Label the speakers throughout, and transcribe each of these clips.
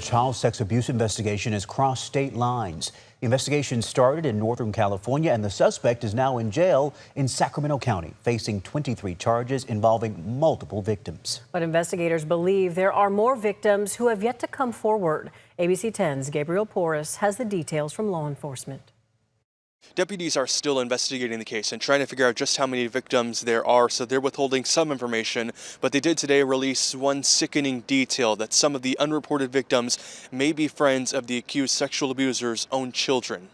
Speaker 1: Child sex abuse investigation has crossed state lines. The investigation started in Northern California, and the suspect is now in jail in Sacramento County, facing 23 charges involving multiple victims.
Speaker 2: But investigators believe there are more victims who have yet to come forward. ABC 10's Gabriel Porras has the details from law enforcement.
Speaker 3: Deputies are still investigating the case and trying to figure out just how many victims there are, so they're withholding some information. But they did today release one sickening detail that some of the unreported victims may be friends of the accused sexual abuser's own children.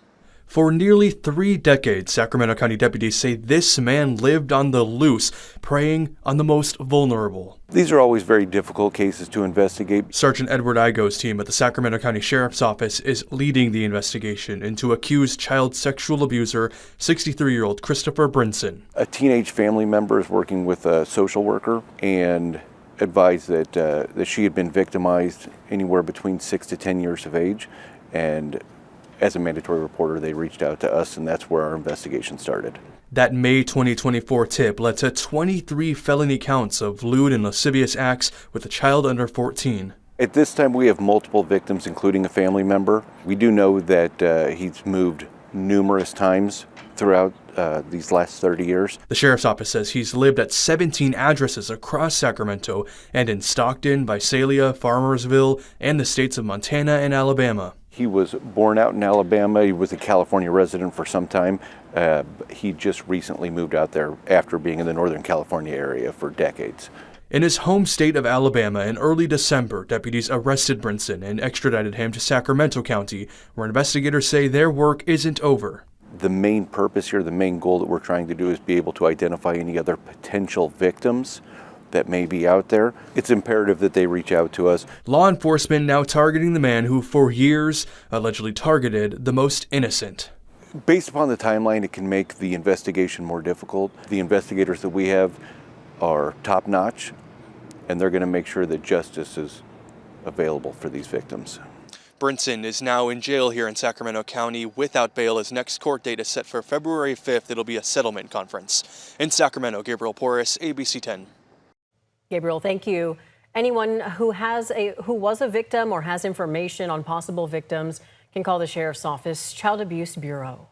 Speaker 3: For nearly 3 decades, Sacramento County deputies say this man lived on the loose, preying on the most vulnerable.
Speaker 4: These are always very difficult cases to investigate.
Speaker 3: Sergeant Edward Igo's team at the Sacramento County Sheriff's Office is leading the investigation into accused child sexual abuser, 63-year-old Christopher Brinson.
Speaker 4: A teenage family member is working with a social worker and advised that she had been victimized anywhere between 6 to 10 years of age, and as a mandatory reporter, they reached out to us, and that's where our investigation started.
Speaker 3: That May 2024 tip led to 23 felony counts of lewd and lascivious acts with a child under 14.
Speaker 4: At this time, we have multiple victims, including a family member. We do know that he's moved numerous times throughout these last 30 years.
Speaker 3: The Sheriff's Office says he's lived at 17 addresses across Sacramento and in Stockton, Visalia, Farmersville, and the states of Montana and Alabama.
Speaker 4: He was born out in Alabama. He was a California resident for some time. He just recently moved out there after being in the Northern California area for decades.
Speaker 3: In his home state of Alabama in early December, deputies arrested Brinson and extradited him to Sacramento County, where investigators say their work isn't over.
Speaker 4: The main purpose here, the main goal that we're trying to do is be able to identify any other potential victims that may be out there. It's imperative that they reach out to us.
Speaker 3: Law enforcement now targeting the man who for years allegedly targeted the most innocent.
Speaker 4: Based upon the timeline, it can make the investigation more difficult. The investigators that we have are top-notch, and they're going to make sure that justice is available for these victims.
Speaker 3: Brinson is now in jail here in Sacramento County without bail. His next court date is set for February 5th. It'll be a settlement conference. In Sacramento, Gabriel Porras, ABC 10.
Speaker 2: Gabriel, thank you. Anyone who was a victim or has information on possible victims can call the Sheriff's Office Child Abuse Bureau.